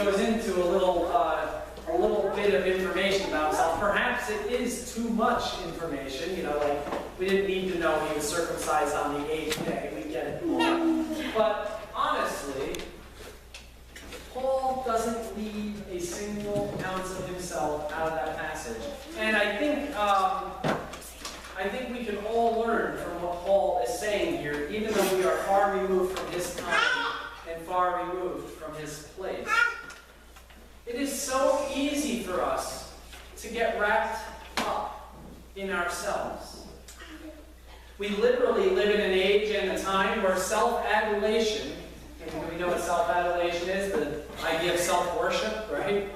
goes into a little bit of information about himself. Perhaps it is too much information. You know, like we didn't need to know he was circumcised on the 8th day. We get it more. But honestly, Paul doesn't leave a single ounce of himself out of that passage. And I think we can all learn from what Paul is saying here, even though we are far removed from his time and far removed from his place. It is so easy for us to get wrapped up in ourselves. We literally live in an age and a time where self-adulation, and we know what self-adulation is, the idea of self-worship, right?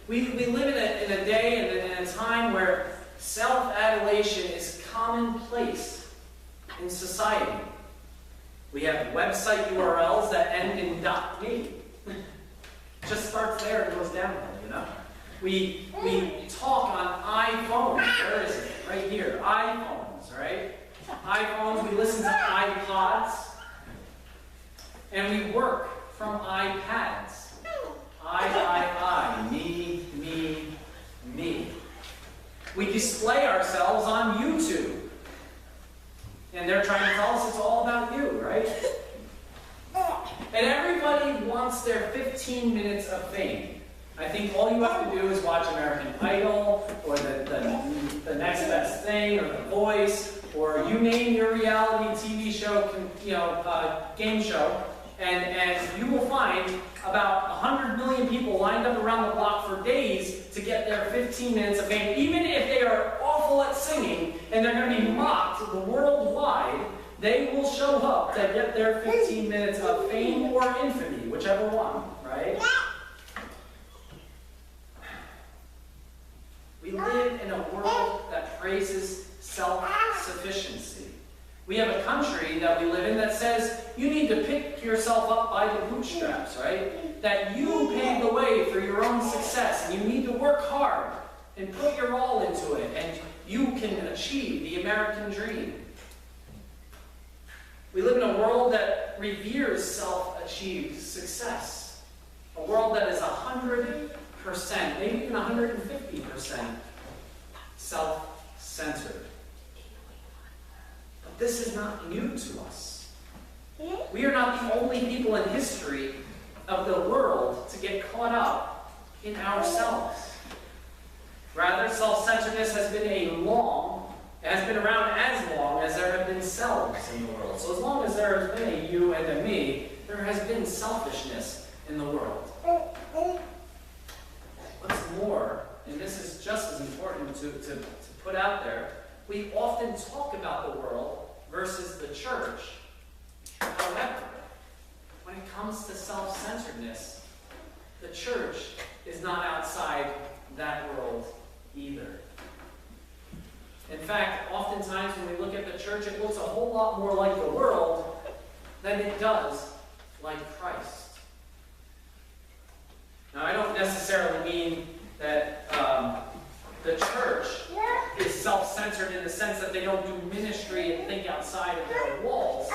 We live in a day and in a time where self-adulation is commonplace in society. We have website URLs that end in .me. Just starts there and goes downhill, you know? We talk on iPhones. Where is it? Right here. iPhones, right? iPhones, we listen to iPods. And we work from iPads. I, me. We display ourselves on YouTube. And they're trying to tell us it's all about you, right? And everybody wants their 15 minutes of fame. I think all you have to do is watch American Idol, or the Next Best Thing, or The Voice, or you name your reality TV show, game show, and you will find about 100 million people lined up around the block for days to get their 15 minutes of fame. Even if they are awful at singing and they're going to be mocked worldwide, they will show up to get their 15 minutes of fame or infamy, whichever one, right? We live in a world that praises self-sufficiency. We have a country that we live in that says you need to pick yourself up by the bootstraps, right? That you pave the way for your own success, and you need to work hard and put your all into it, and you can achieve the American dream. We live in a world that reveres self-achieved success. A world that is 100%, maybe even 150% self-centered. But this is not new to us. We are not the only people in history of the world to get caught up in ourselves. Rather, self-centeredness has been around as long as there have been selves in the world. So as long as there has been a you and a me, there has been selfishness in the world. What's more, and this is just as important to put out there, we often talk about the world versus the church. However, when it comes to self-centeredness, the church is not outside that world either. In fact, oftentimes when we look at the church, it looks a whole lot more like the world than it does like Christ. Now, I don't necessarily mean that the church is self-centered in the sense that they don't do ministry and think outside of their walls,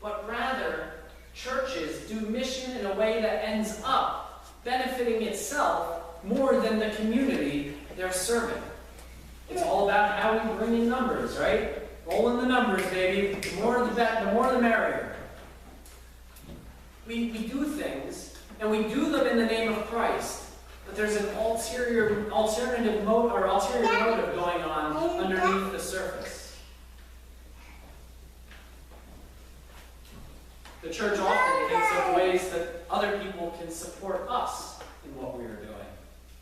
but rather, churches do mission in a way that ends up benefiting itself more than the community they're serving. It's all about how we bring in numbers, right? Roll in the numbers, baby. The more the merrier. We do things, and we do them in the name of Christ, but there's an ulterior motive going on underneath the surface. The church often thinks of ways that other people can support us in what we are doing,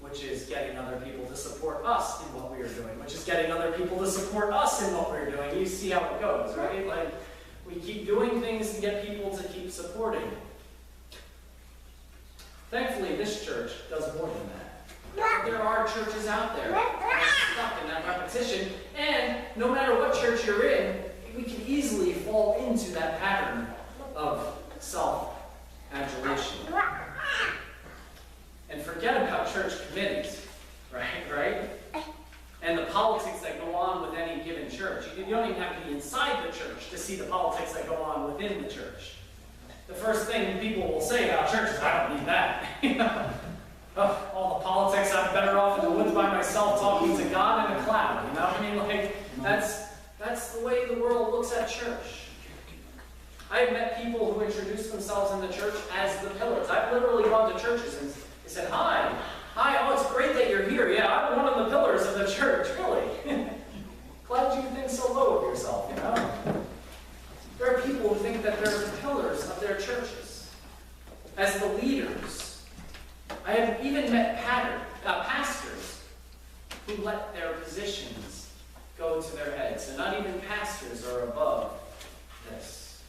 which is getting other people to support us in what we are doing, which is getting other people to support us in what we're doing. You see how it goes, right? Like, we keep doing things to get people to keep supporting. Thankfully, this church does more than that. There are churches out there that are stuck in that repetition, and no matter what church you're in, we can easily fall into that pattern of self-adulation. And forget about church committees, right? And the politics that go on with any given church. You don't even have to be inside the church to see the politics that go on within the church. The first thing people will say about church is, I don't need that. at church. I have met people who introduce themselves in the church as the pillars. I've literally gone to churches and they said, hi, oh, it's great that you're here. Yeah, I'm one of the pillars of the church, really. Glad you think so low of yourself, you know? There are people who think that they're the pillars of their churches, as the leaders. I have even met pastors who let their positions go to their heads. And not even pastors are above this.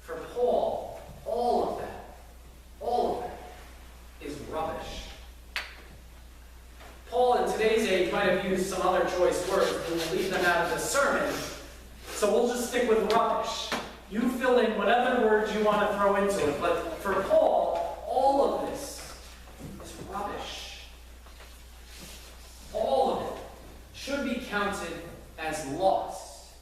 For Paul, all of that is rubbish. Paul, in today's age, might have used some other choice words, but we'll leave them out of this sermon. So we'll just stick with rubbish. You fill in whatever words you want to throw into it. But for Paul, all of this is rubbish. All of it should be counted as loss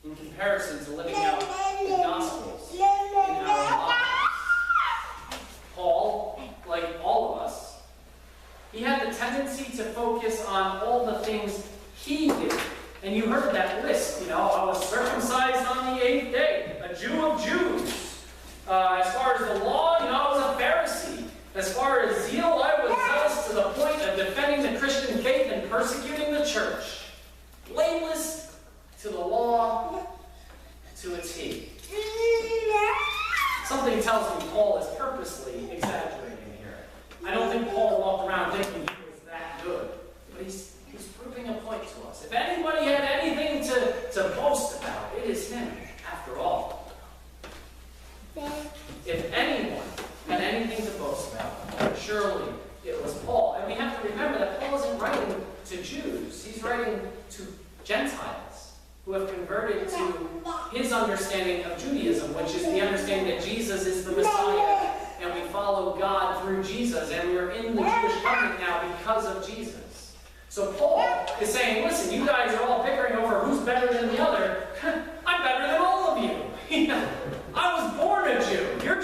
in comparison to living out the Gospels in our lives. Paul, like all of us, he had the tendency to focus on all the things he did. And you heard that list, you know, I was circumcised on the 8th day, a Jew of Jews. As far as the law, you know, I was a Pharisee. As far as zeal, I was zealous to the point of defending the Christian faith and persecuting the church. Blameless to the law, to a T. Something tells me Paul is purposely exaggerating here. I don't think Paul walked around thinking he was that good. But he's proving a point to us. If anybody had anything to boast about, it is him, after all. If anyone had anything to boast about, surely it was Paul. And we have to remember that Paul isn't writing to Jews. He's writing to Gentiles who have converted to his understanding of Judaism, which is the understanding that Jesus is the Messiah, and we follow God through Jesus, and we are in the Jewish covenant now because of Jesus. So Paul is saying, listen, you guys are all bickering over who's better than the other. I'm better than all of you. I was born a Jew. You're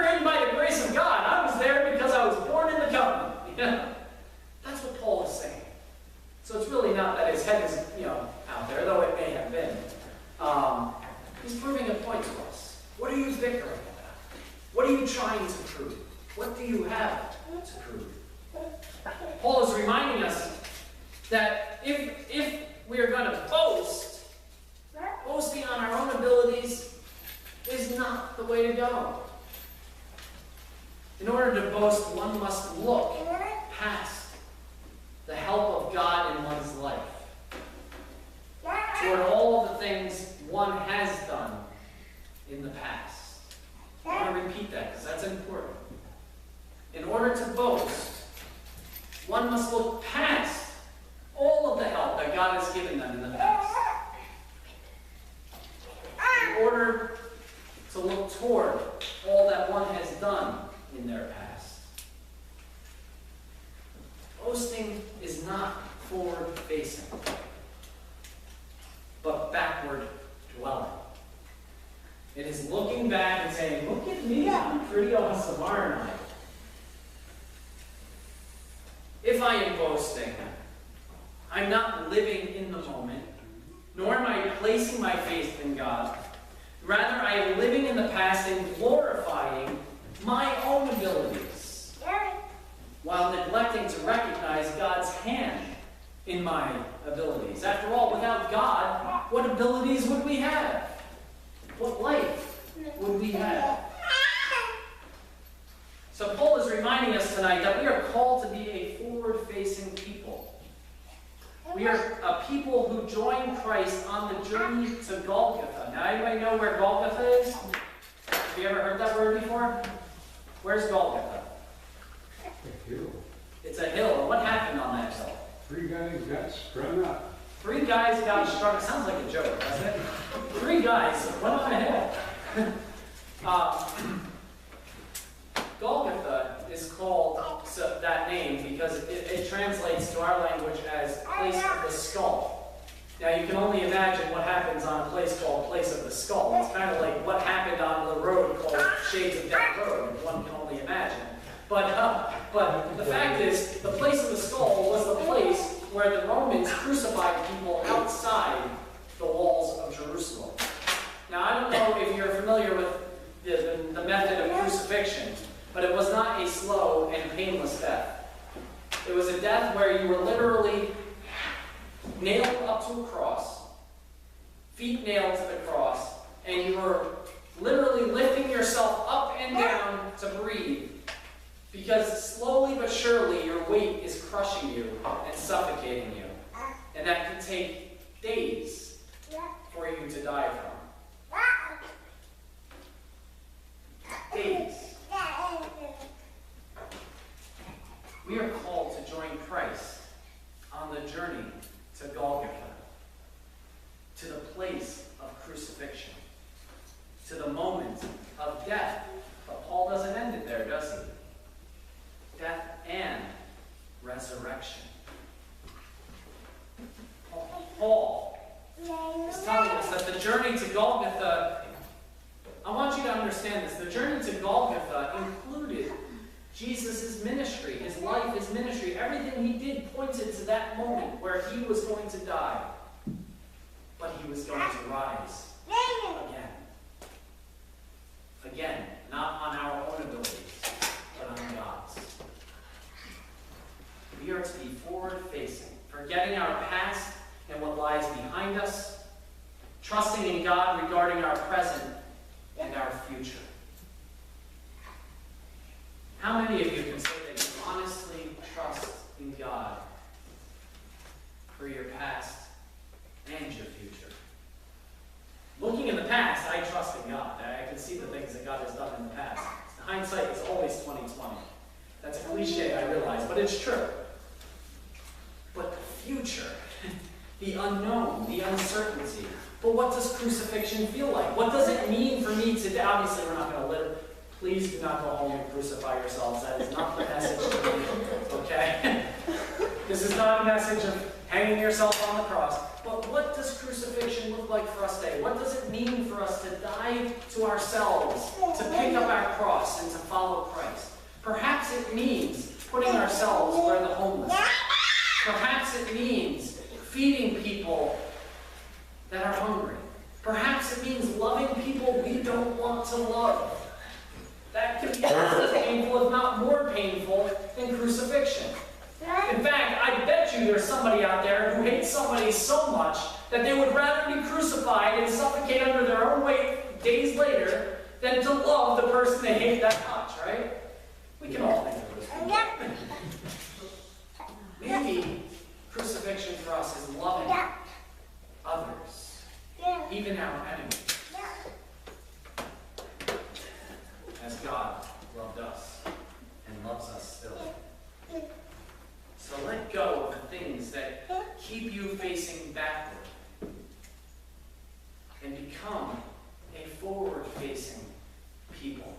in by the grace of God. I was there because I was born in the covenant. That's what Paul is saying. So it's really not that his head is, out there, though it may have been. He's proving a point to us. What are you bickering about? What are you trying to prove? What do you have to prove? Paul is reminding us that if we are going to boast, boasting on our own abilities is not the way to go. In order to boast, one must look past the help of God in one's life toward all of the things one has done in the past. I want to repeat that because that's important. In order to boast, one must look past all of the help that God has given them in the past. In order to look toward all that one has done in their past. Boasting is not forward-facing, but backward dwelling. It is looking back and saying, look at me, I'm pretty awesome, aren't I? If I am boasting, I'm not living in the moment, nor am I placing my faith in God. Rather, I am living in the past and glorifying my own abilities, while neglecting to recognize God's hand in my abilities. After all, without God, what abilities would we have? What life would we have? So Paul is reminding us tonight that we are called to be a forward-facing people. We are a people who join Christ on the journey to Golgotha. Now, anybody know where Golgotha is? Have you ever heard that word before? Where's Golgotha? A hill. It's a hill. And what happened on that hill? 3 guys got strung up. 3 guys got strung up. Sounds like a joke, doesn't it? 3 guys went on a hill. Golgotha is called that name because it translates to our language as place of the skull. Now you can only imagine what happens on a place called Place of the Skull. It's kind of like what happened on the road called Shades of Death Road. One can only imagine. But the fact is, the Place of the Skull was the place where the Romans crucified people outside the walls of Jerusalem. Now, I don't know if you're familiar with the method of crucifixion, but it was not a slow and painless death. It was a death where you were literally nailed up to a cross, feet nailed to the cross, and you were literally lifting yourself up and down to breathe, because slowly but surely your weight is crushing you and suffocating you. And that can take days for you to die from. Days. We are called to join Christ on the journey to Golgotha, to the place of crucifixion, to the moment of death. But Paul doesn't end it there, does he? Death and resurrection. Paul is telling us that the journey to Golgotha, I want you to understand this, the journey to Golgotha included Jesus' ministry, his life, his ministry. Everything he did pointed to that moment where he was going to die, but he was going to rise again. Again, not on our own abilities, but on God's. We are to be forward-facing, forgetting our past and what lies behind us, trusting in God regarding our present and our future. How many of you can say that you honestly trust in God for your past and your future? Looking in the past, I trust in God. I can see the things that God has done in the past. Hindsight is always 20/20. That's a cliche, I realize, but it's true. But the future, the unknown, the uncertainty. But what does crucifixion feel like? What does it mean for me today? Obviously, we're not going to live. Please do not go home and crucify yourselves. That is not the message today, okay? This is not a message of hanging yourself on the cross. But what does crucifixion look like for us today? What does it mean for us to die to ourselves, to pick up our cross and to follow Christ? Perhaps it means putting ourselves where the homeless are. Perhaps it means feeding people that are hungry. Perhaps it means loving people we don't want to love. That can be just as painful, if not more painful, than crucifixion. In fact, I bet you there's somebody out there who hates somebody so much that they would rather be crucified and suffocate under their own weight days later than to love the person they hate that much, right? We can all think of those people. Maybe crucifixion for us is loving others, even our enemies, as God loved us and loves us still. So let go of the things that keep you facing backward and become a forward-facing people,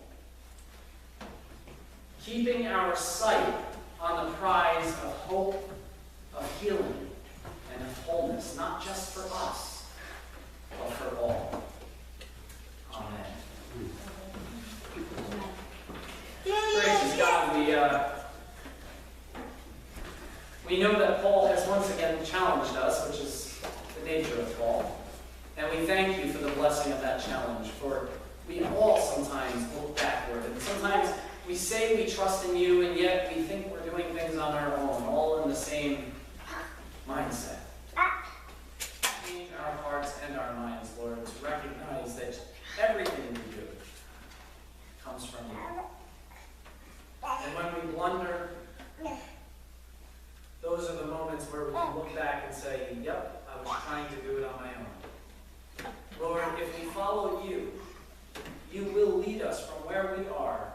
keeping our sight on the prize of hope, of healing, and of wholeness, not just for us, but for all. Amen. Gracious God, we know that Paul has once again challenged us, which is the nature of Paul. And we thank you for the blessing of that challenge, for we all sometimes look backward. And sometimes we say we trust in you, and yet we think we're doing things on our own, all in the same mindset. Change our hearts and our minds, Lord, to recognize that everything we do comes from you. And when we blunder, those are the moments where we can look back and say, yep, I was trying to do it on my own. Lord, if we follow you, you will lead us from where we are